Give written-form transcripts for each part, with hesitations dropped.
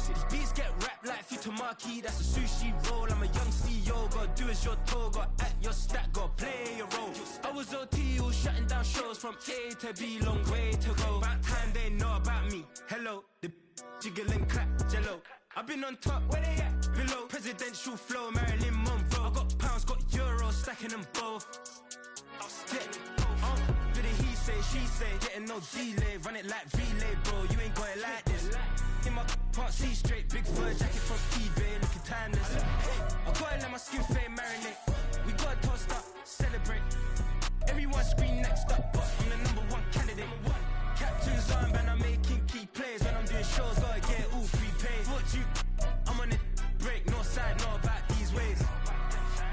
basics. Beats get wrapped like Futamaki, that's a sushi roll. I'm a young CEO, gotta do as you're told, gotta act your stat, gotta play your role. I was OT, all shutting down shows from A to B, long way to go. About time they know about me. Hello, the jiggle and clap, jello. I've been on top, where they at? Below, presidential flow, Marilyn Monroe. I got pounds, got euros, stacking them both. Bit of he say, she say, getting no delay, run it like relay, bro. You ain't got it like this. In my can't see straight, big fur jacket from eBay, looking timeless. I gotta let my skin fade marinate. We gotta toast up, celebrate. Everyone scream next up, but I'm the #1 candidate. Captain's armband, I'm making key plays. When I'm doing shows, gotta get it all prepaid. What you? I'm on it, break, no side, know about these ways.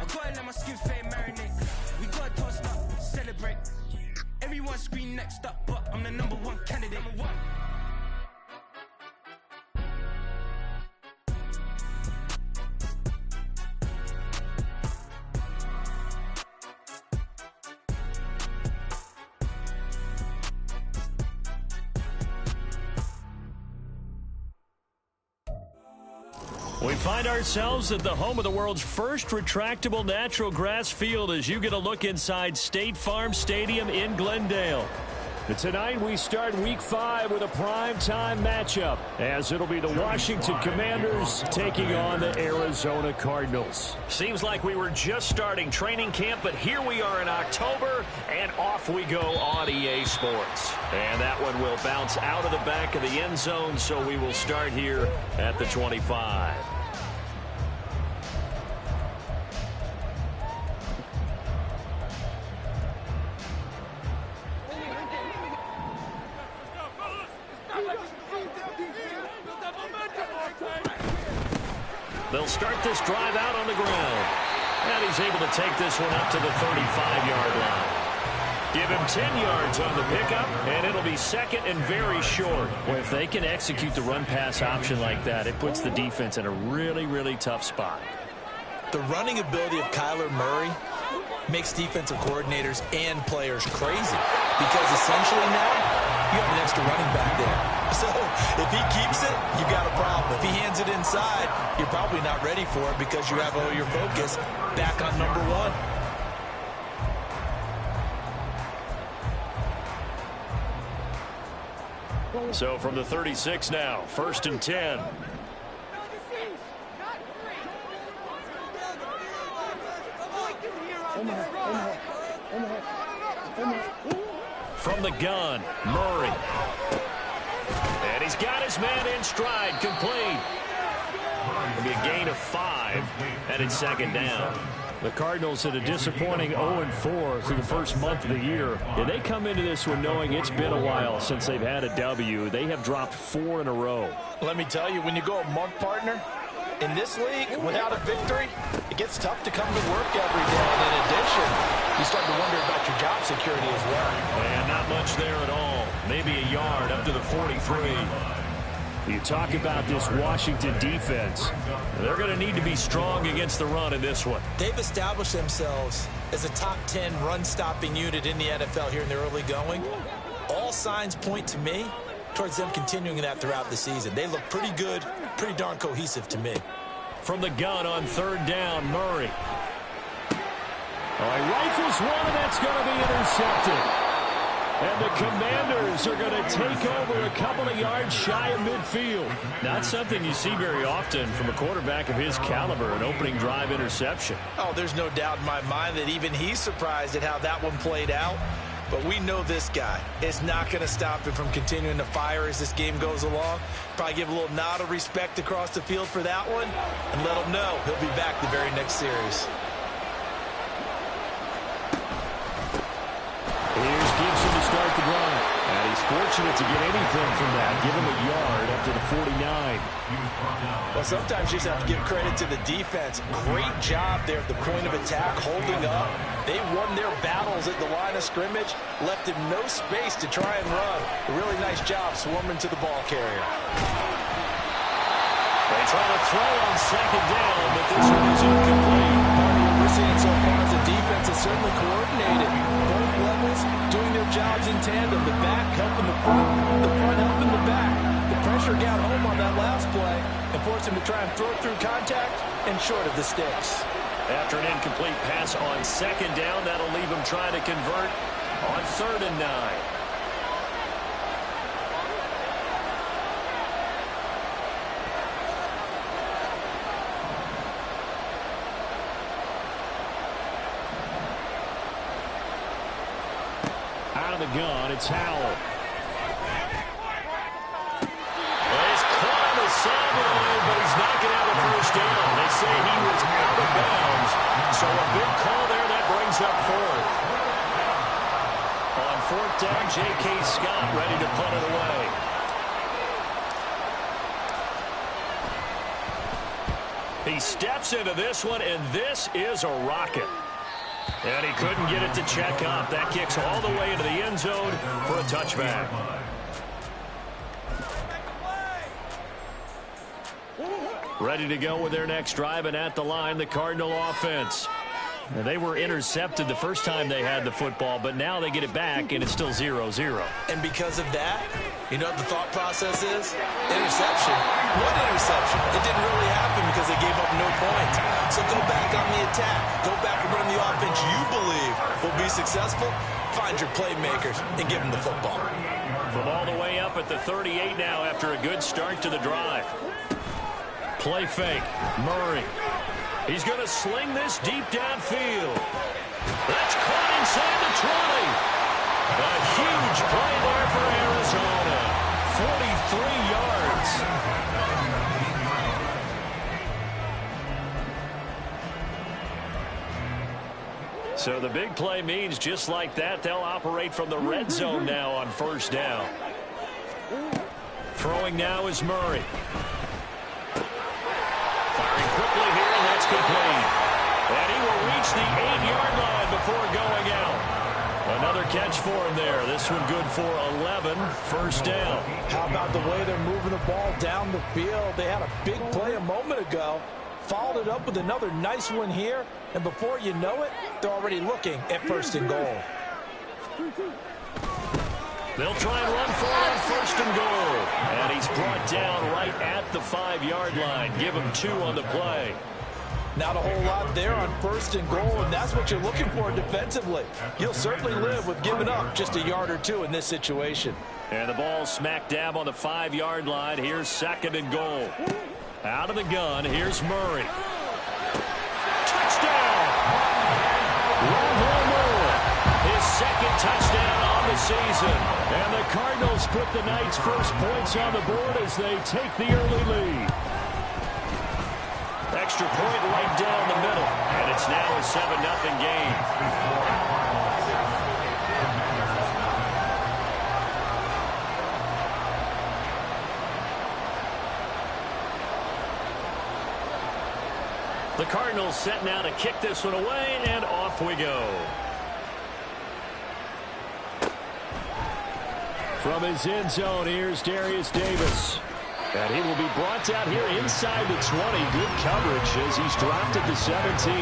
I gotta let my skin fade marinate. We gotta toast up, celebrate. Everyone scream next up, but I'm the #1 candidate. We find ourselves at the home of the world's first retractable natural grass field as you get a look inside State Farm Stadium in Glendale. And tonight we start Week 5 with a primetime matchup, as it'll be the Washington Commanders taking on the Arizona Cardinals. Seems like we were just starting training camp, but here we are in October, and off we go on EA Sports. And that one will bounce out of the back of the end zone, so we will start here at the 25. They'll start this drive out on the ground. And he's able to take this one up to the 35-yard line. Give him 10 yards on the pickup, and it'll be second and very short. Well, if they can execute the run-pass option like that, it puts the defense in a really, really tough spot. The running ability of Kyler Murray makes defensive coordinators and players crazy, because essentially now you have an extra running back there. So if he keeps it, you've got a problem. If he hands it inside, you're probably not ready for it because you have all your focus back on #1. So from the 36 now, 1st and 10. From the gun, Murray. And he's got his man in stride, complete. It'll be a gain of 5, and it's second down. The Cardinals had a disappointing 0-4 through the first month of the year. And they come into this one knowing it's been a while since they've had a W. They have dropped 4 in a row. Let me tell you, when you go a month, partner, in this league, without a victory, it gets tough to come to work every day. And in addition, you start to wonder about your job security as well. And not much there at all. Maybe a yard up to the 43. You talk about this Washington defense. They're going to need to be strong against the run in this one. They've established themselves as a top 10 run-stopping unit in the NFL here in the early going. All signs point to me towards them continuing that throughout the season. They look pretty good, pretty darn cohesive to me. From the gun on 3rd down, Murray. He rifles one, and that's going to be intercepted. And the Commanders are going to take over a couple of yards shy of midfield. Not something you see very often from a quarterback of his caliber, an opening drive interception. Oh, there's no doubt in my mind that even he's surprised at how that one played out. But we know this guy is not going to stop him from continuing to fire as this game goes along. Probably give a little nod of respect across the field for that one, and let him know he'll be back the very next series. Here's Gibson to start the drive. And he's fortunate to get anything from that. Give him a yard up to the 49. Well, sometimes you just have to give credit to the defense. Great job there at the point of attack, holding up. They won their battles at the line of scrimmage, left him no space to try and run. A really nice job swarming to the ball carrier. They try to throw on 2nd down, but this one is incomplete. We're seeing so far as the defense is certainly coordinated. Both levels doing their jobs in tandem. The back helping the front helping the back. The pressure got home on that last play and forced him to try and throw it through contact and short of the sticks. After an incomplete pass on second down, that'll leave him trying to convert on 3rd and 9. Out of the gun, it's Howell. He's caught on the sideline, but he's not going to have a first down. They say he was out of bounds, so a big call there. That brings up 4th. On 4th down, J.K. Scott ready to punt it away. He steps into this one, and this is a rocket. And he couldn't get it to check up. That kicks all the way into the end zone for a touchback. Ready to go with their next drive, and at the line, the Cardinal offense. And they were intercepted the first time they had the football, but now they get it back, and it's still 0-0. And because of that, you know what the thought process is? Interception. What interception? It didn't really happen because they gave up no points. So go back on the attack. Go back and run the offense you believe will be successful. Find your playmakers and give them the football. From all the way up at the 38 now after a good start to the drive. Play fake. Murray. He's going to sling this deep downfield. That's caught inside the 20. A huge play there for Arizona. 43 yards. So the big play means just like that, they'll operate from the red zone now on 1st down. Throwing now is Murray. Firing quickly here, and that's complete. And he will reach the 8-yard line before going out. Another catch for him there. This one good for 11, 1st down. How about the way they're moving the ball down the field? They had a big play a moment ago. Followed it up with another nice one here. And before you know it, they're already looking at 1st and goal. They'll try and run for it on 1st and goal. And he's brought down right at the 5-yard line. Give him 2 on the play. Not a whole lot there on 1st and goal, and that's what you're looking for defensively. You'll certainly live with giving up just a yard or 2 in this situation. And the ball smack dab on the 5-yard line. Here's 2nd and goal. Out of the gun, here's Murray. Touchdown! His 2nd touchdown on the season. And the Cardinals put the night's first points on the board as they take the early lead. Extra point right down the middle. And it's now a 7-0 game. The Cardinals set now to kick this one away, and off we go. From his end zone, here's Darius Davis. And he will be brought out here inside the 20. Good coverage as he's dropped at the 17.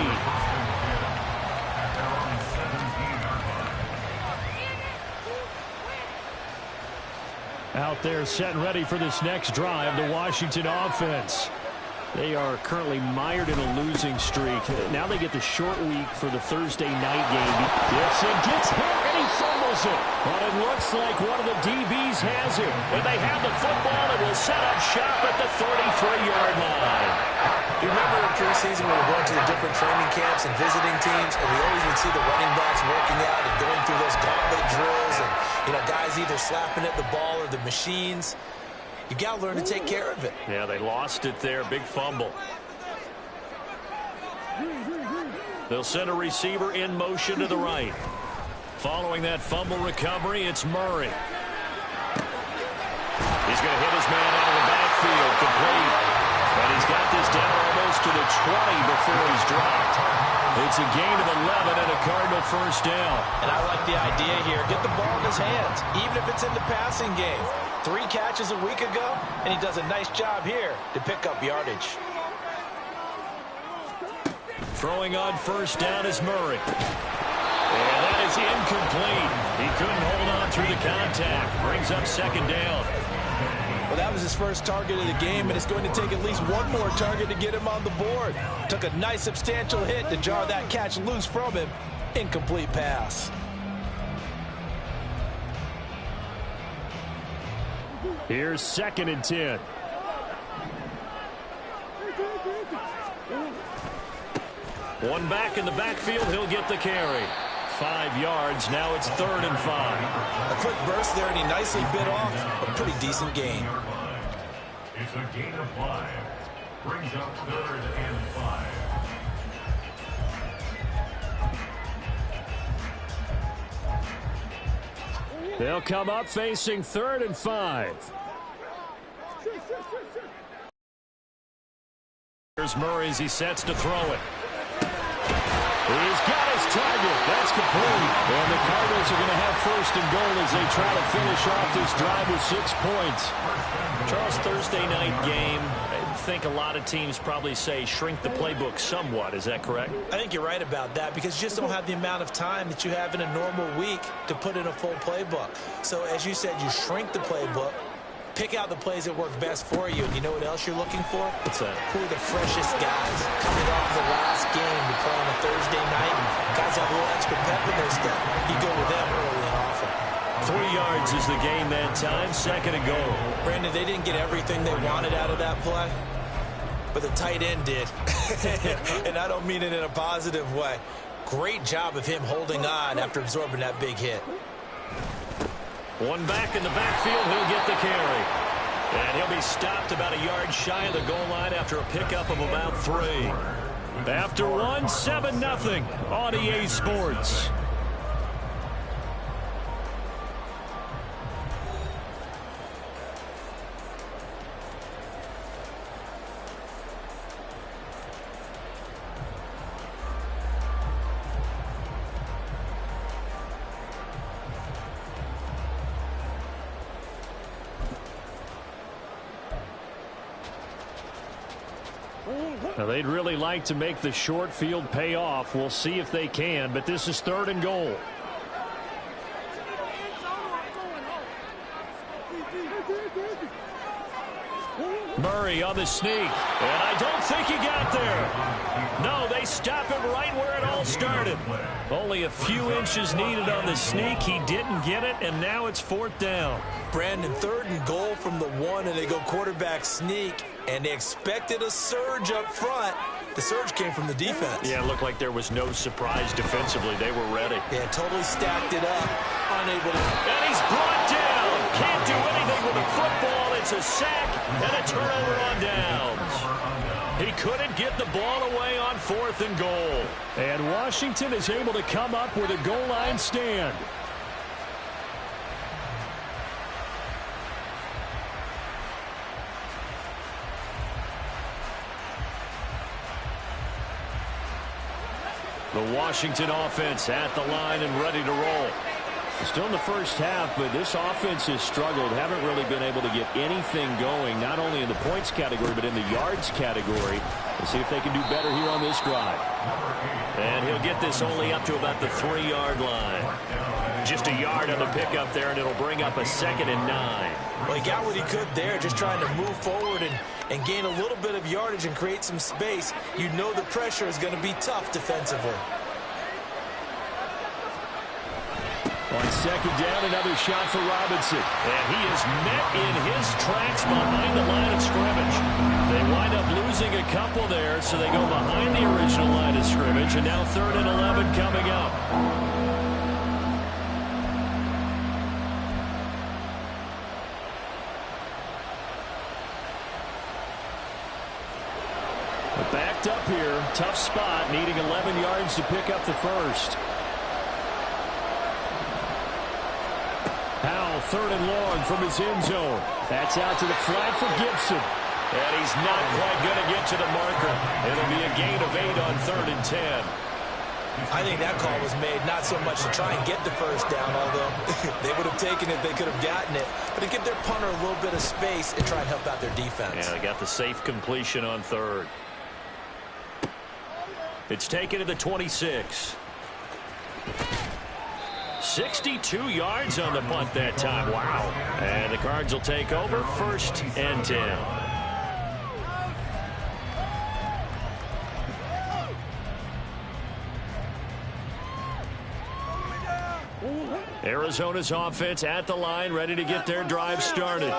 Out there set and ready for this next drive, the Washington offense. They are currently mired in a losing streak. Now they get the short week for the Thursday night game. Gets hit, and he fumbles it. But it looks like one of the DBs has it. And they have the football and will set up shop at the 33-yard line. You remember in preseason when we went to the different training camps and visiting teams, and we always would see the running backs working out and going through those gauntlet drills, and guys either slapping at the ball or the machines. You got to learn to take care of it. Yeah, they lost it there. Big fumble. They'll send a receiver in motion to the right. Following that fumble recovery, it's Murray. He's going to hit his man out of the backfield, complete. And he's got this down almost to the 20 before he's dropped. It's a gain of 11 and a Cardinal 1st down. And I like the idea here. Get the ball in his hands, even if it's in the passing game. 3 catches a week ago, and he does a nice job here to pick up yardage. Throwing on 1st down is Murray. And that is incomplete. He couldn't hold on through the contact. Brings up second down. Well, that was his first target of the game, and it's going to take at least one more target to get him on the board. Took a nice substantial hit to jar that catch loose from him. Incomplete pass. Here's 2nd and 10. One back in the backfield. He'll get the carry. 5 yards. Now it's 3rd and 5. A quick burst there, and he nicely bit off a pretty decent gain. It's a gain of 5. Brings up 3rd and 5. They'll come up facing 3rd and 5. Here's Murray as he sets to throw it. He's got his target. That's complete. And the Cardinals are going to have 1st and goal as they try to finish off this drive with 6 points. Charles, Thursday night game. I think a lot of teams probably say shrink the playbook somewhat. Is that correct? I think you're right about that because you just don't have the amount of time that you have in a normal week to put in a full playbook. So as you said, you shrink the playbook. Pick out the plays that work best for you. And you know what else you're looking for? What's that? Who are the freshest guys coming off the last game to play on a Thursday night? Guys have a little extra pep in their step. You go with them early and often. 3 yards is the gain that time. 2nd and goal. Brandon, they didn't get everything they wanted out of that play, but the tight end did. And I don't mean it in a positive way. Great job of him holding on after absorbing that big hit. One back in the backfield, he'll get the carry. And he'll be stopped about a yard shy of the goal line after a pickup of about 3. After one, 7-0 on EA Sports. Now, they'd really like to make the short field pay off. We'll see if they can, but this is 3rd and goal. Murray on the sneak, and I don't think he got there. No, they stop him right where it all started. Only a few inches needed on the sneak. He didn't get it, and now it's 4th down. Brandon, 3rd and goal from the 1, and they go quarterback sneak, and they expected a surge up front. The surge came from the defense. Yeah, it looked like there was no surprise defensively. They were ready. Yeah, totally stacked it up, unable to... And he's brought down. Can't do anything with the football. It's a sack and a turnover on downs. He couldn't get the ball away on 4th and goal. And Washington is able to come up with a goal line stand. The Washington offense at the line and ready to roll. Still in the first half, but this offense has struggled. Haven't really been able to get anything going, not only in the points category, but in the yards category. We'll see if they can do better here on this drive. And he'll get this only up to about the 3-yard line. Just a yard on the pickup there, and it'll bring up a 2nd and 9. Well, he got what he could there, just trying to move forward and gain a little bit of yardage and create some space. You know the pressure is going to be tough defensively. On 2nd down, another shot for Robinson. And he is met in his tracks behind the line of scrimmage. They wind up losing a couple there, so they go behind the original line of scrimmage. And now 3rd and 11 coming up. Backed up here, tough spot, needing 11 yards to pick up the first. Powell, 3rd and long from his end zone. That's out to the flat for Gibson. And he's not quite going to get to the marker. It'll be a gain of 8 on 3rd and 10. I think that call was made not so much to try and get the first down, although they would have taken it, they could have gotten it, but to give their punter a little bit of space and try and help out their defense. Yeah, they got the safe completion on 3rd. It's taken to the 26. 62 yards on the punt that time. Wow. And the Cards will take over 1st and 10. Arizona's offense at the line, ready to get their drive started.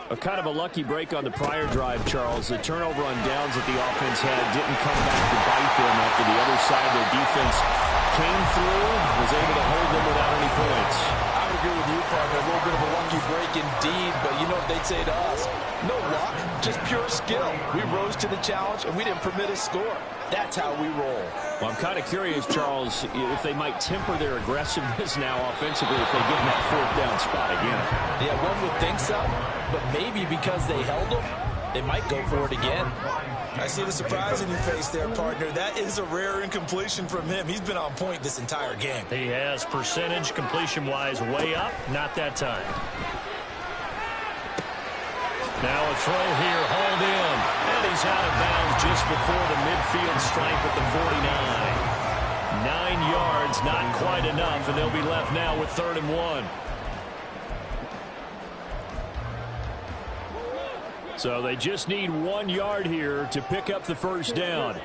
A kind of a lucky break on the prior drive, Charles. The turnover on downs that the offense had didn't come back to bite them after the other side of their defense came through, was able to hold them without any points. I would agree with you, partner. A little bit of a lucky break indeed, but you know what they'd say to us? No luck, just pure skill. We rose to the challenge, and we didn't permit a score. That's how we roll. Well, I'm kind of curious, Charles, if they might temper their aggressiveness now offensively if they get in that 4th down spot again. Yeah, one would think so, but maybe because they held them, they might go for it again. I see the surprise in your face there, partner. That is a rare incompletion from him. He's been on point this entire game. He has percentage completion-wise way up. Not that time. Now a throw here, hauled in. And he's out of bounds just before the midfield stripe at the 49. 9 yards, not quite enough, and they'll be left now with 3rd and 1. So they just need 1 yard here to pick up the 1st down.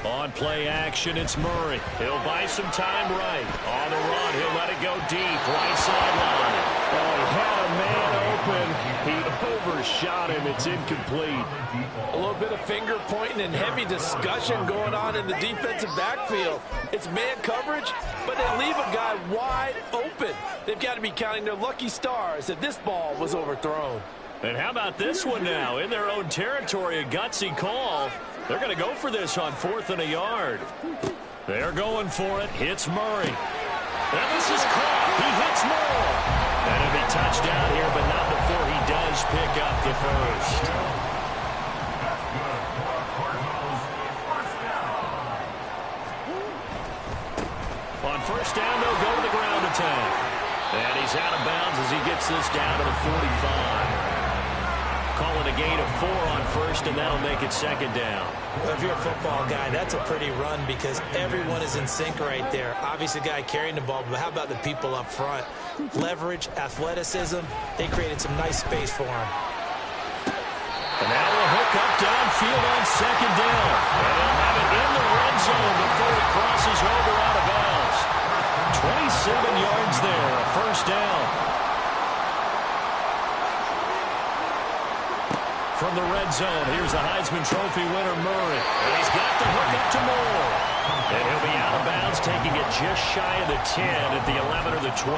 On play action, it's Murray. He'll buy some time right. On the run, he'll let it go deep. Right sideline. Oh, he had a man open. He overshot him. It's incomplete. A little bit of finger pointing and heavy discussion going on in the defensive backfield. It's man coverage, but they leave a guy wide open. They've got to be counting their lucky stars that this ball was overthrown. And how about this one now? In their own territory, a gutsy call. They're going to go for this on 4th and a yard. They're going for it. Hits Murray. And this is caught. He hits Murray. And it'll be touchdown here, but not before he does pick up the 1st. On 1st down, they'll go to the ground attack. And he's out of bounds as he gets this down to the 45. Calling a gain of 4 on 1st, and that'll make it 2nd down. Well, if you're a football guy, that's a pretty run because everyone is in sync right there. Obviously, the guy carrying the ball, but how about the people up front? Leverage, athleticism, they created some nice space for him. And now a hook up downfield on 2nd down. And they'll have it in the red zone before it crosses over out of bounds. 27 yards there, a 1st down. From the red zone, here's the Heisman Trophy winner, Murray. And he's got the hook up to Moore. And he'll be out of bounds, taking it just shy of the 10 at the 11 or the 12.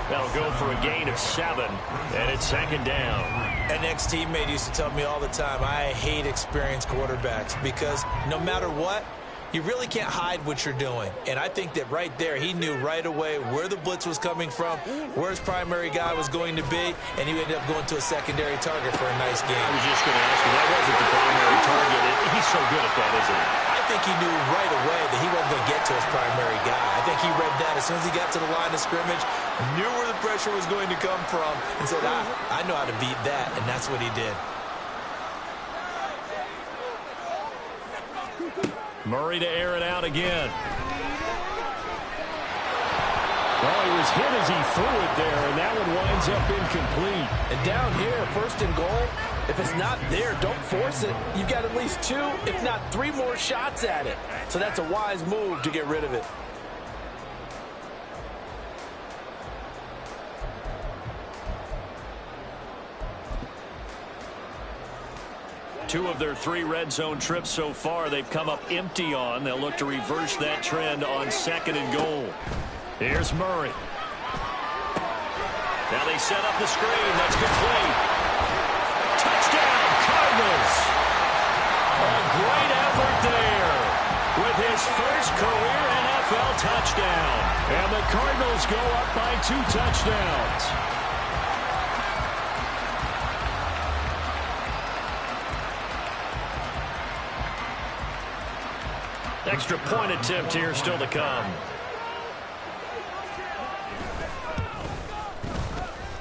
That'll go for a gain of 7, and it's 2nd down. An ex-teammate used to tell me all the time, I hate experienced quarterbacks because no matter what, you really can't hide what you're doing. And I think that right there, he knew right away where the blitz was coming from, where his primary guy was going to be, and he ended up going to a secondary target for a nice game. I was just going to ask you, that wasn't the primary target. He's so good at that, isn't he? I think he knew right away that he wasn't going to get to his primary guy. I think he read that as soon as he got to the line of scrimmage, knew where the pressure was going to come from, and said, I know how to beat that, and that's what he did. Murray to air it out again. Well, he was hit as he threw it there, and that one winds up incomplete. And down here, 1st and goal, if it's not there, don't force it. You've got at least 2, if not 3 more shots at it. So that's a wise move to get rid of it. Two of their 3 red zone trips so far, they've come up empty on. They'll look to reverse that trend on 2nd and goal. Here's Murray. Now they set up the screen. That's complete. Touchdown, Cardinals. A great effort there with his first career NFL touchdown. And the Cardinals go up by 2 touchdowns. Extra point attempt here still to come.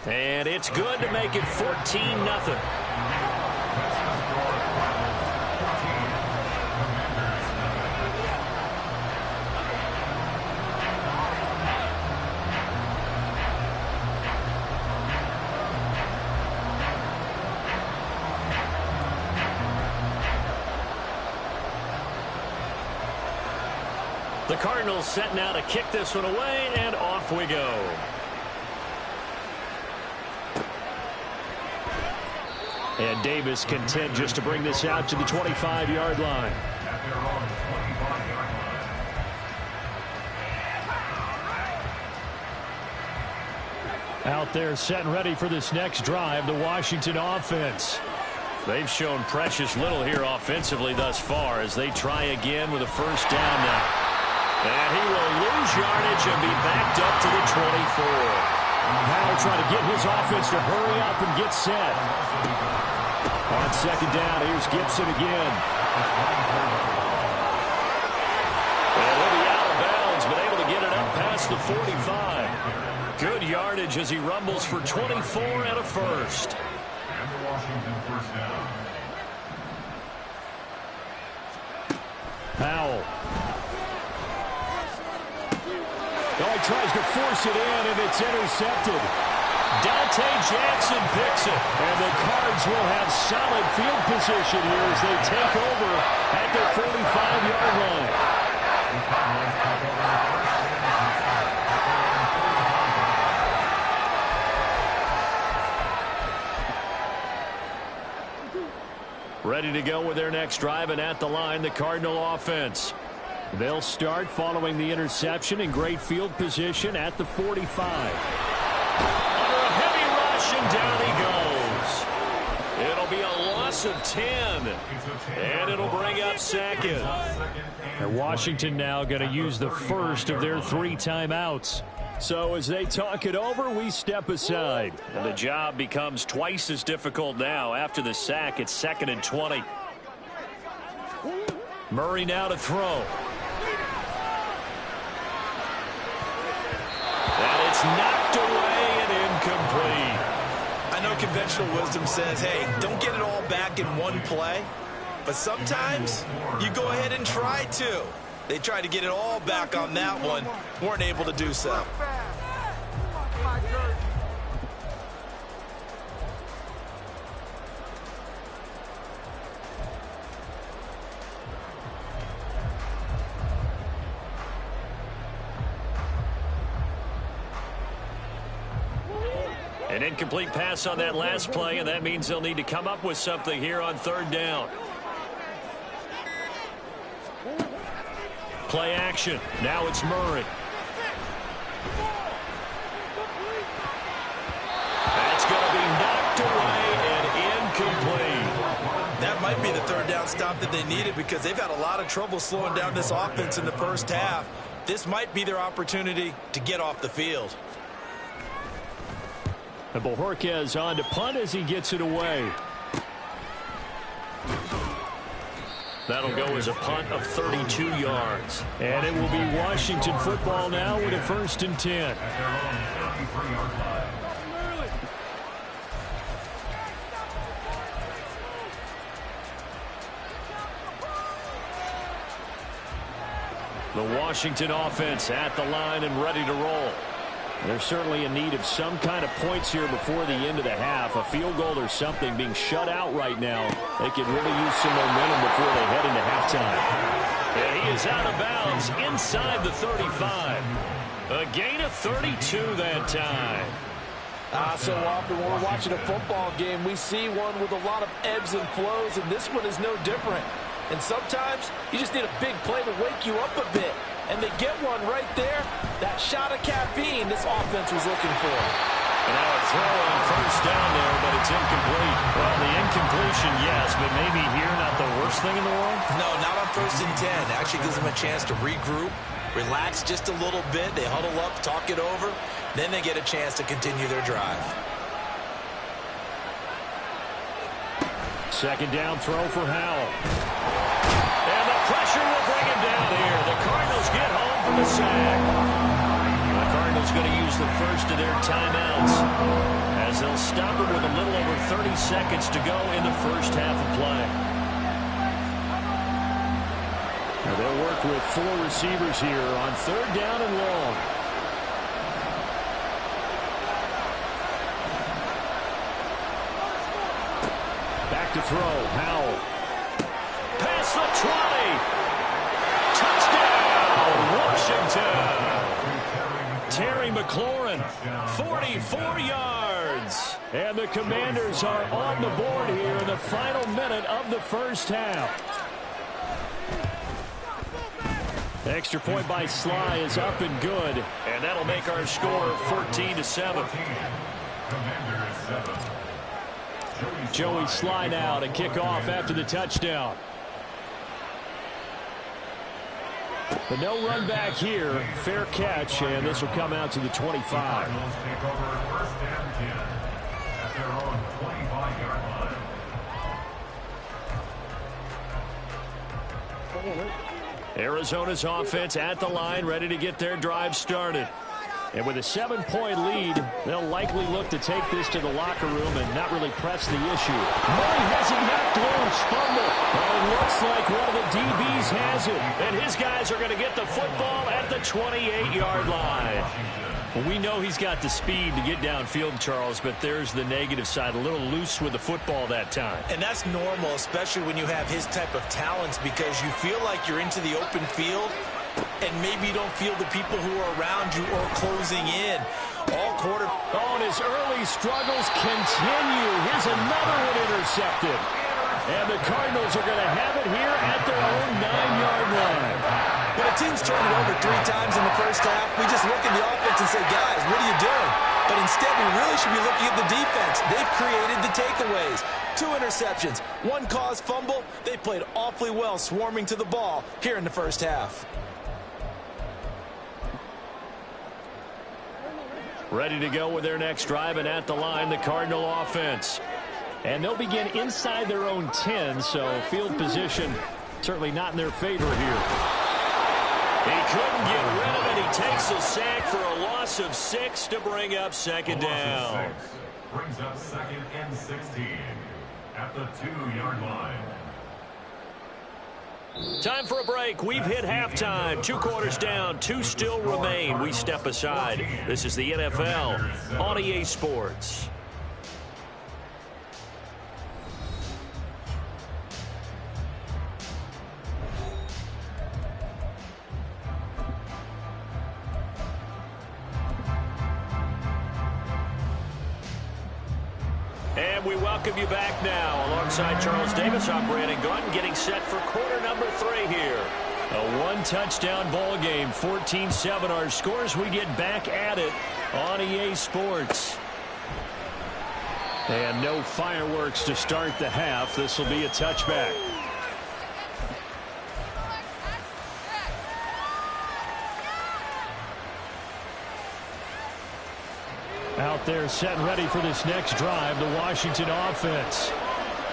And it's good to make it 14-0. The Cardinals set now to kick this one away, and off we go. And Davis content just to bring this out to the 25-yard line. Out there set and ready for this next drive, the Washington offense. They've shown precious little here offensively thus far as they try again with a first down now. And he will lose yardage and be backed up to the 24. Now trying to get his offense to hurry up and get set. On second down, here's Gibson again. And he'll be out of bounds, but able to get it up past the 45. Good yardage as he rumbles for 24 and a first. And the Washington first down. Powell. Oh, he tries to force it in, and it's intercepted. Dante Jackson picks it, and the Cards will have solid field position here as they take over at their 45-yard line. Ready to go with their next drive, and at the line, the Cardinal offense. They'll start following the interception in great field position at the 45. Under a heavy rush, and down he goes. It'll be a loss of 10, and it'll bring up second. And Washington now going to use the first of their 3 timeouts. So as they talk it over, we step aside. And the job becomes twice as difficult now after the sack. It's 2nd and 20. Murray now to throw. And it's knocked away and incomplete. I know conventional wisdom says, hey, don't get it all back in one play. But sometimes you go ahead and try to. They tried to get it all back on that one. Weren't able to do so. An incomplete pass on that last play, and that means they'll need to come up with something here on 3rd down. Play action. Now it's Murray. That's going to be knocked away and incomplete. That might be the 3rd down stop that they needed because they've had a lot of trouble slowing down this offense in the first half. This might be their opportunity to get off the field. And Bojorquez on to punt as he gets it away. That'll go as a punt of 32 yards. And it will be Washington football now with a 1st and 10. The Washington offense at the line and ready to roll. They're certainly in need of some kind of points here before the end of the half. A field goal or something being shut out right now. They could really use some momentum before they head into halftime. And he is out of bounds inside the 35. A gain of 32 that time. So often when we're watching a football game, we see one with a lot of ebbs and flows, and this one is no different. And sometimes you just need a big play to wake you up a bit. And they get one right there. That shot of caffeine this offense was looking for. And now a throw on 1st down there, but it's incomplete. Well, the incompletion, yes, but maybe here not the worst thing in the world? No, not on 1st and 10. Actually gives them a chance to regroup, relax just a little bit. They huddle up, talk it over. Then they get a chance to continue their drive. 2nd down throw for Howell. And the pressure will bring him down here. The Cardinals get home from the sack. The Cardinals Cardinals going to use the first of their timeouts as they'll stop it with a little over 30 seconds to go in the first half of play. Now they'll work with 4 receivers here on 3rd down and long. Back to throw. Howell. Past the 20. Touchdown, Washington. Terry McLaurin, 44 yards. And the Commanders are on the board here in the final minute of the first half. Extra point by Sly is up and good. And that'll make our score 14-7. Joey Sly now to kick off after the touchdown. But no run back here. Fair catch, and this will come out to the 25. Cardinals take over 1st and 10 at their own 25-yard line. Arizona's offense at the line, ready to get their drive started. And with a 7-point lead, they'll likely look to take this to the locker room and not really press the issue. Murray has it knocked loose. Fumble. Well, it looks like one of the DBs has it. And his guys are going to get the football at the 28-yard line. Well, we know he's got the speed to get downfield, Charles, but there's the negative side. A little loose with the football that time. And that's normal, especially when you have his type of talents, because you feel like you're into the open field and maybe you don't feel the people who are around you or closing in. All quarter. Oh, and his early struggles continue. Here's another one intercepted. And the Cardinals are going to have it here at their own 9-yard line. When a team's turned it over 3 times in the first half, we just look at the offense and say, guys, what are you doing? But instead, we really should be looking at the defense. They've created the takeaways. 2 interceptions, 1 caused fumble. They played awfully well swarming to the ball here in the first half. Ready to go with their next drive, and at the line, the Cardinal offense. And they'll begin inside their own 10, so field position certainly not in their favor here. He couldn't get rid of it. He takes a sack for a loss of 6 to bring up 2nd down. Brings up 2nd and 16 at the 2-yard line. Time for a break. We've hit halftime. 2 quarters down. 2 still remain. We step aside. This is the NFL on EA Sports. And we welcome you back now. Alongside Charles Davis, I'm Brandon Gunn, getting set for quarter number 3 here. A 1-touchdown ball game, 14-7 our scores. We get back at it on EA Sports. And no fireworks to start the half. This will be a touchback. Out there set and ready for this next drive, the Washington offense.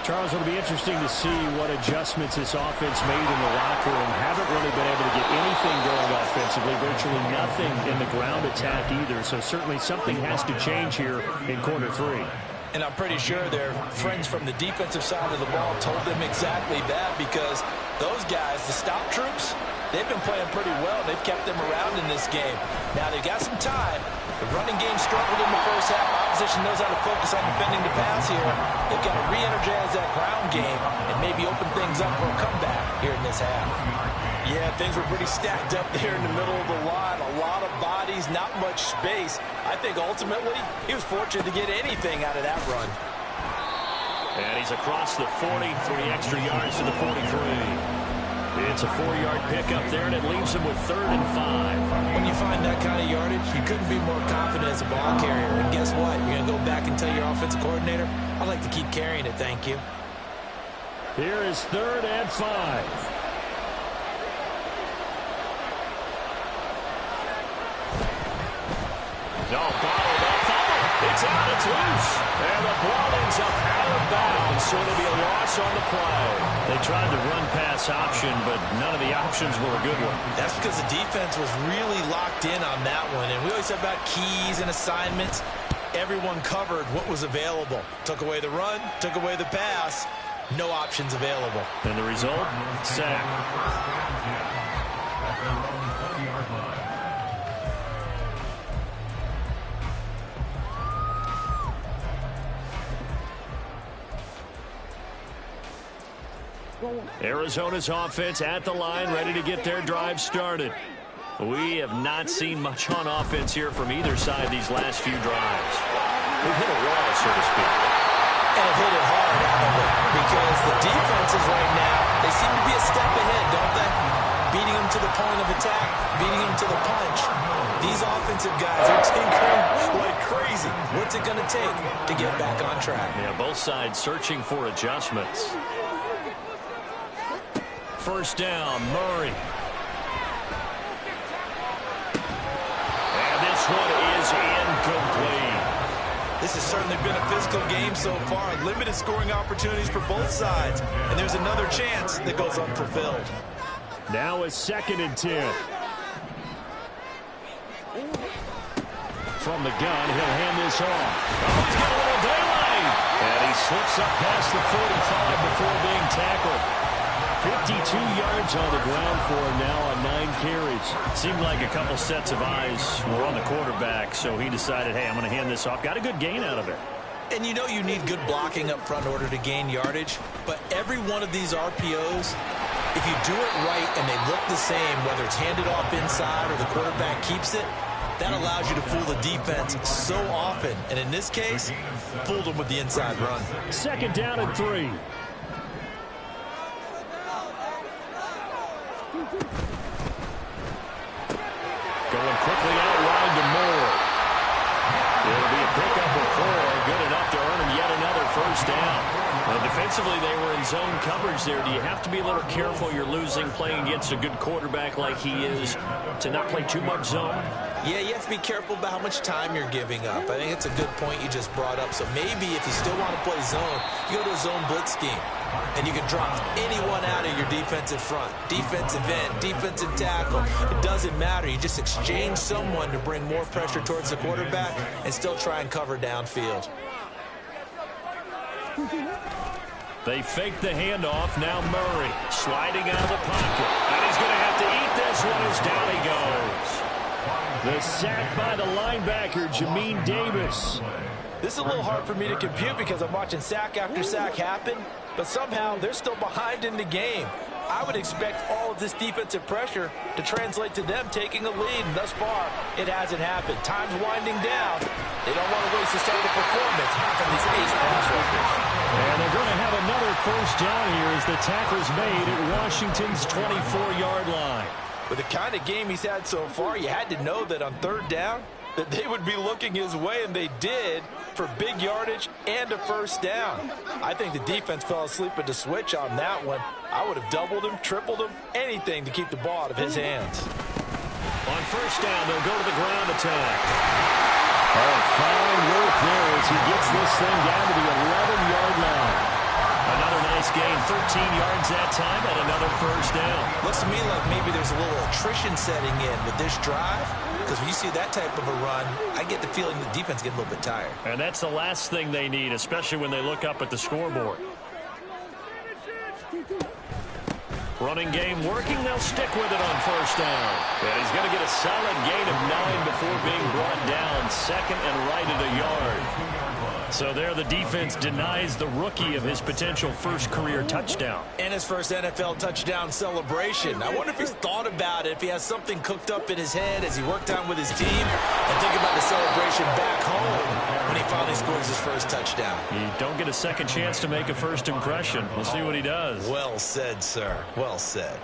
Charles, it'll be interesting to see what adjustments this offense made in the locker room. Haven't really been able to get anything going offensively, virtually nothing in the ground attack either. So certainly something has to change here in quarter 3. And I'm pretty sure their friends from the defensive side of the ball told them exactly that, because those guys, the stop troops, they've been playing pretty well. They've kept them around in this game. Now they've got some time. The running game struggled in the first half. Opposition knows how to focus on defending the pass here. They've got to re-energize that ground game and maybe open things up for a comeback here in this half. Yeah, things were pretty stacked up there in the middle of the line. A lot of bodies, not much space. I think ultimately he was fortunate to get anything out of that run. And he's across the 40, 3 extra yards to the 43. It's a 4-yard pickup there, and it leaves him with 3rd and 5. When you find that kind of yardage, you couldn't be more confident as a ball carrier. And guess what? You're going to go back and tell your offensive coordinator, I'd like to keep carrying it, thank you. Here is 3rd and 5. No, bottled up. It's out. It's loose. And the ball ends up out of bounds, so it'll be a loss on the play. They tried the run-pass option, but none of the options were a good one. That's because the defense was really locked in on that one. And we always talk about keys and assignments. Everyone covered what was available. Took away the run, took away the pass. No options available. And the result? Sack. Arizona's offense at the line, ready to get their drive started. We have not seen much on offense here from either side these last few drives. We've hit a wall, so to speak. And have hit it hard, haven't we? Because the defenses right now, they seem to be a step ahead, don't they? Beating them to the point of attack, beating them to the punch. These offensive guys are tinkering like crazy. What's it going to take to get back on track? Yeah, both sides searching for adjustments. First down, Murray. And this one is incomplete. This has certainly been a physical game so far. Limited scoring opportunities for both sides. And there's another chance that goes unfulfilled. Now it's 2nd and 10. From the gun, he'll hand this off. Oh, he's got a little daylight. And he slips up past the 45 before being tackled. 52 yards on the ground for him now on 9 carries. Seemed like a couple sets of eyes were on the quarterback, so he decided, hey, I'm going to hand this off. Got a good gain out of it. And you know you need good blocking up front in order to gain yardage, but every one of these RPOs, if you do it right and they look the same, whether it's handed off inside or the quarterback keeps it, that allows you to fool the defense so often. And in this case, fooled them with the inside run. 2nd down and 3. Going quickly out wide to Moore. It'll be a pickup of 4. Good enough to earn him yet another first down. Defensively, they were in zone coverage there. Do you have to be a little careful you're losing playing against a good quarterback like he is to not play too much zone? Yeah, you have to be careful about how much time you're giving up. I think it's a good point you just brought up. So maybe if you still want to play zone, you go to a zone blitz scheme. And you can drop anyone out of your defensive front. Defensive end, defensive tackle. It doesn't matter. You just exchange someone to bring more pressure towards the quarterback and still try and cover downfield. They fake the handoff. Now Murray sliding out of the pocket. And he's going to have to eat this one as down he goes. The sack by the linebacker, Jamin Davis. This is a little hard for me to compute because I'm watching sack after sack happen, but somehow they're still behind in the game. I would expect all of this defensive pressure to translate to them taking a lead, and thus far, it hasn't happened. Time's winding down. They don't want to waste this type of performance from these ace pass rushers. And they're going to have another first down here as the tackle's made at Washington's 24-yard line. With the kind of game he's had so far, you had to know that on 3rd down, that they would be looking his way, and they did, for big yardage and a first down. I think the defense fell asleep at the switch on that one. I would have doubled him, tripled him, anything to keep the ball out of his hands. On first down, they'll go to the ground attack. Oh, fine work there as he gets this thing down to the 11-yard line. Another nice gain, 13 yards that time, and another first down. Looks to me like maybe there's a little attrition setting in with this drive, because when you see that type of a run, I get the feeling the defense gets a little bit tired. And that's the last thing they need, especially when they look up at the scoreboard. Running game working, they'll stick with it on first down. And he's going to get a solid gain of 9 before being brought down. 2nd and right at a yard. So there the defense denies the rookie of his potential first career touchdown. And his first NFL touchdown celebration. I wonder if he's thought about it, if he has something cooked up in his head as he worked out with his team, and think about the celebration back home when he finally scores his first touchdown. You don't get a second chance to make a first impression. We'll see what he does. Well said, sir. Well said.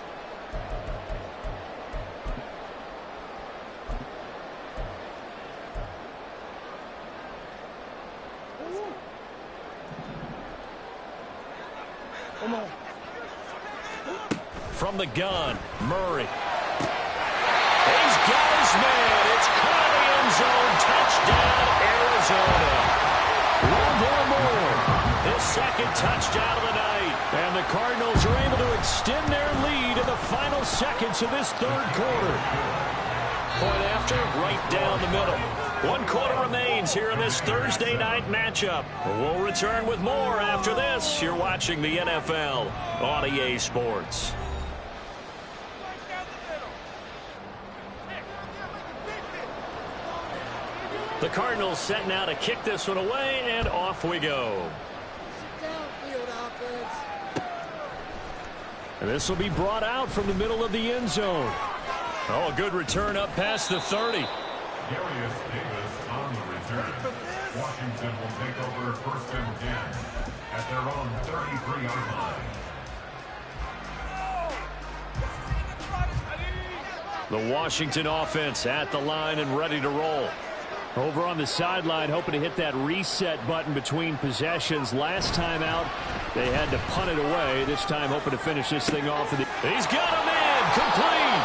From the gun, Murray. He's got his man. It's caught in the end zone. Touchdown, Arizona. Arizona. Rondale Moore, his second touchdown of the night. And the Cardinals are able to extend their lead in the final seconds of this third quarter. Point after, right down the middle. 1 quarter remains here in this Thursday night matchup. We'll return with more after this. You're watching the NFL on EA Sports. The Cardinals setting out to kick this one away, and off we go. And this will be brought out from the middle of the end zone. Oh, a good return up past the 30. Darius Davis on the return. Washington will take over 1st and 10 at their own 33-yard line. The Washington offense at the line and ready to roll. Over on the sideline, hoping to hit that reset button between possessions. Last time out, they had to punt it away. This time, hoping to finish this thing off. He's got him in, complete.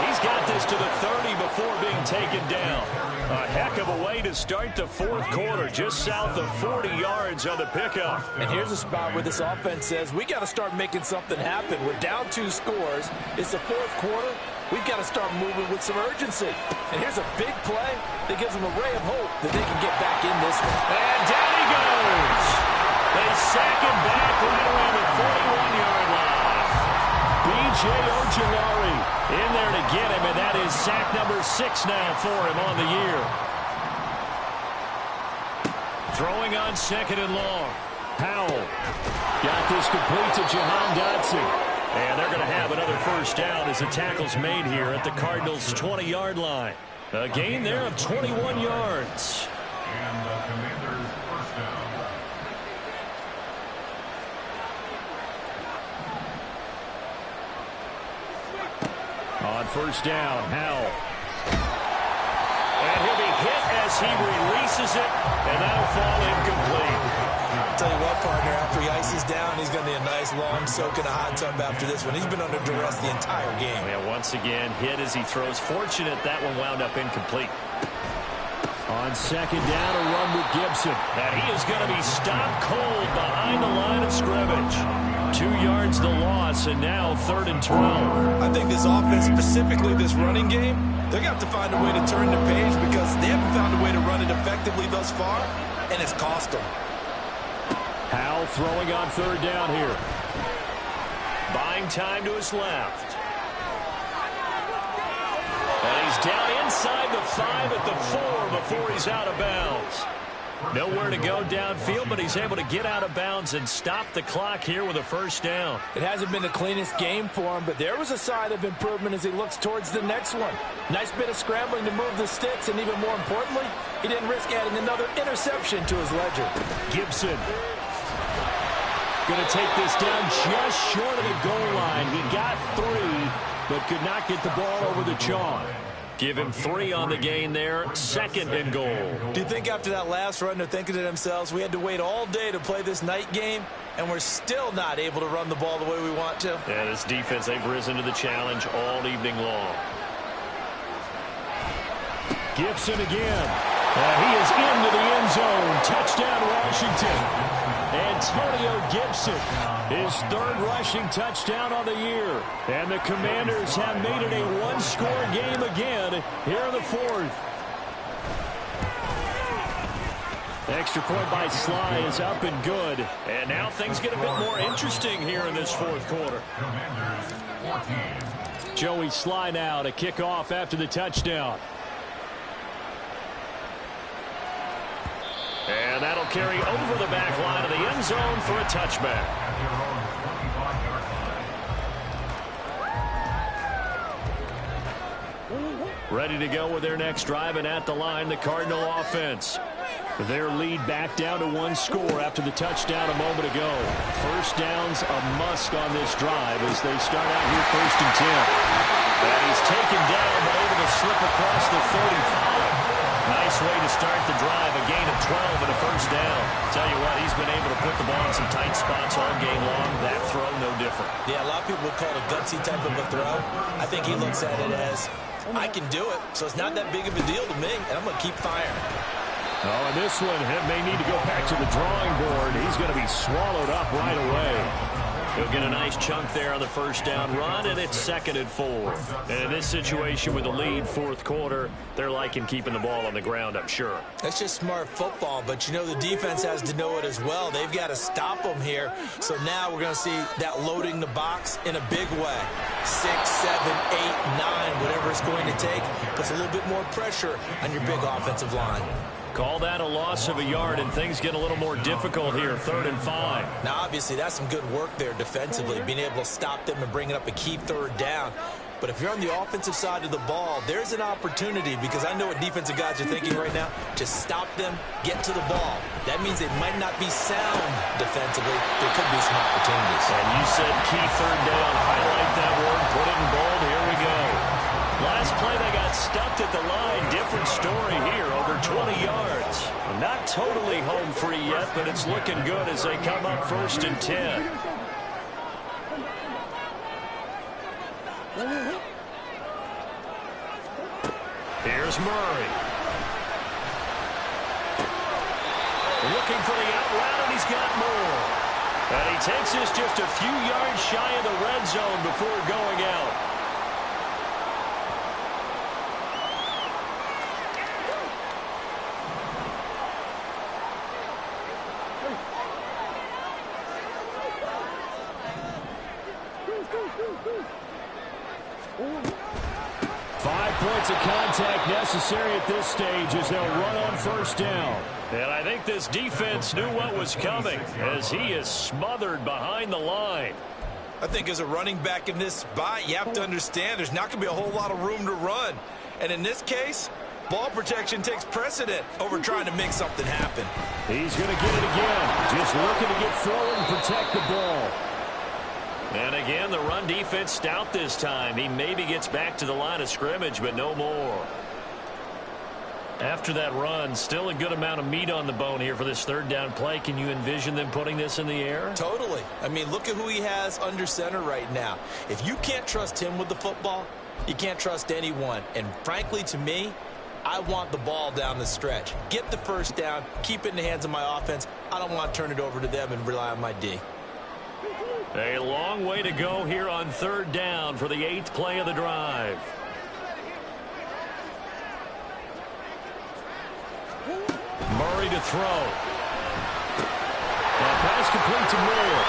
He's got this to the 30 before being taken down. A heck of a way to start the fourth quarter, just south of 40 yards on the pickup. And here's a spot where this offense says, we got to start making something happen. We're down 2 scores. It's the fourth quarter. We've got to start moving with some urgency. And here's a big play that gives them a ray of hope that they can get back in this one. And down he goes. They sack him back right around the 41-yard line. B.J. Ojulari in there to get him, and that is sack number 6 now for him on the year. Throwing on 2nd and long. Howell got this complete to Jahan Dotson. And they're going to have another first down as the tackle's made here at the Cardinals' 20-yard line. A gain there of 21 yards. And the Commanders' first down. On first down, Howell. And he'll be hit as he releases it, and that'll fall incomplete. I'll tell you what, partner, after he ices down, he's going to need a nice long soak in a hot tub after this one. He's been under duress the entire game. Yeah, once again, hit as he throws. Fortunate that one wound up incomplete. On 2nd down, a run with Gibson. And he is going to be stopped cold behind the line of scrimmage. 2 yards the loss, and now 3rd and 12. I think this offense, specifically this running game, they're going to have to find a way to turn the page because they haven't found a way to run it effectively thus far, and it's cost them. Howell throwing on 3rd down here. Buying time to his left. And he's down inside the 5 at the 4 before he's out of bounds. Nowhere to go downfield, but he's able to get out of bounds and stop the clock here with a first down. It hasn't been the cleanest game for him, but there was a sign of improvement as he looks towards the next one. Nice bit of scrambling to move the sticks, and even more importantly, he didn't risk adding another interception to his ledger. Gibson going to take this down just short of the goal line. He got 3, but could not get the ball over the chalk. Give him 3 on the gain there. 2nd and goal. Do you think after that last run they're thinking to themselves, we had to wait all day to play this night game, and we're still not able to run the ball the way we want to? Yeah, this defense, they've risen to the challenge all evening long. Gibson again. He is into the end zone. Touchdown, Washington. Antonio Gibson, his 3rd rushing touchdown on the year. And the Commanders have made it a 1-score game again here in the 4th. Extra point by Sly is up and good. And now things get a bit more interesting here in this 4th quarter. Commanders 14. Joey Sly now to kick off after the touchdown. And that'll carry over the back line of the end zone for a touchback. At their own 25-yard line. Ready to go with their next drive, and at the line, the Cardinal offense. Their lead back down to 1 score after the touchdown a moment ago. First down's a must on this drive as they start out here 1st and 10. And he's taken down, but able to slip across the 35. Nice way to start the drive, a gain of 12 and a first down. Tell you what, he's been able to put the ball in some tight spots all game long. That throw, no different. Yeah, a lot of people would call it a gutsy type of a throw. I think he looks at it as, I can do it, so it's not that big of a deal to me, and I'm going to keep firing. Oh, and this one may need to go back to the drawing board. He's going to be swallowed up right away. He'll get a nice chunk there on the first down run, and it's 2nd and 4. And in this situation with the lead, fourth quarter, they're liking keeping the ball on the ground, I'm sure. That's just smart football, but you know the defense has to know it as well. They've got to stop them here. So now we're going to see that loading the box in a big way. 6, 7, 8, 9, whatever it's going to take, puts a little bit more pressure on your big offensive line. Call that a loss of a yard, and things get a little more difficult here, 3rd and 5. Now, obviously, that's some good work there defensively, being able to stop them and bring it up a key 3rd down. But if you're on the offensive side of the ball, there's an opportunity, because I know what defensive guys are thinking right now. Just stop them, get to the ball. That means they might not be sound defensively. There could be some opportunities. And you said key 3rd down. Highlight that word, put it in bold. Here we go. Last play, they got stuffed at the line. Different story here, over 20 yards. Not totally home free yet, but it's looking good as they come up 1st and 10. Here's Murray. Looking for the out route, and he's got more. And he takes this just a few yards shy of the red zone before going out. Of contact necessary at this stage as they'll run on 1st down. And I think this defense knew what was coming as he is smothered behind the line. I think as a running back in this spot, you have to understand there's not going to be a whole lot of room to run. And in this case, ball protection takes precedent over trying to make something happen. He's going to get it again. Just looking to get forward and protect the ball. And again, the run defense stout this time. He maybe gets back to the line of scrimmage, but no more. After that run, still a good amount of meat on the bone here for this 3rd down play. Can you envision them putting this in the air? Totally. I mean, look at who he has under center right now. If you can't trust him with the football, you can't trust anyone. And frankly, to me, I want the ball down the stretch. Get the 1st down, keep it in the hands of my offense. I don't want to turn it over to them and rely on my D. A long way to go here on 3rd down for the 8th play of the drive. Murray to throw. That pass complete to Moore.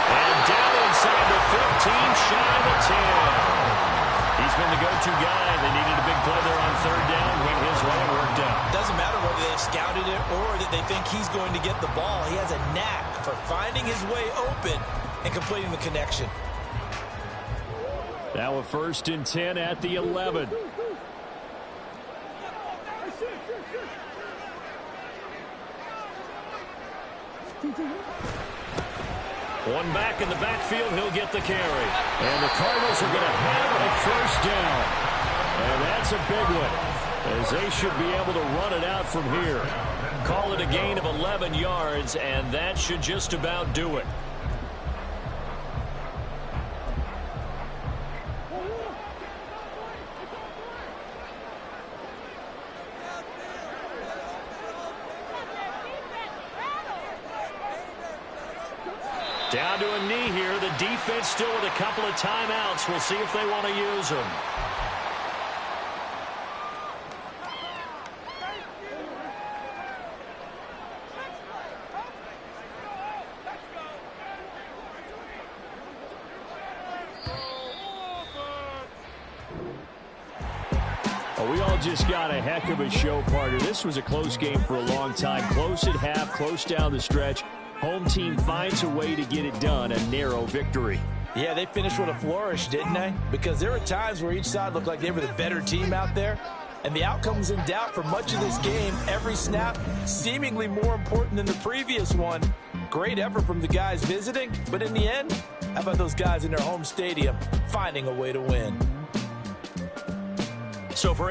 And down inside the 15, shy of the 10. He's been the go-to guy. They needed a big play there on 3rd down. Went his way and worked out. Doesn't matter whether they scouted it or that they think he's going to get the ball. He has a knack for finding his way open and completing the connection. Now a 1st and 10 at the 11. One back in the backfield, he'll get the carry. And the Cardinals are going to have a 1st down. And that's a big one, as they should be able to run it out from here. Call it a gain of 11 yards, and that should just about do it. Down to a knee here. The defense still with a couple of timeouts. We'll see if they want to use them. Well, we all just got a heck of a show, partner. This was a close game for a long time. Close at half, close down the stretch. Home team finds a way to get it done, a narrow victory. Yeah, they finished with a flourish, didn't they? Because there were times where each side looked like they were the better team out there, and the outcome was in doubt for much of this game. Every snap seemingly more important than the previous one. Great effort from the guys visiting, but in the end, how about those guys in their home stadium finding a way to win? So for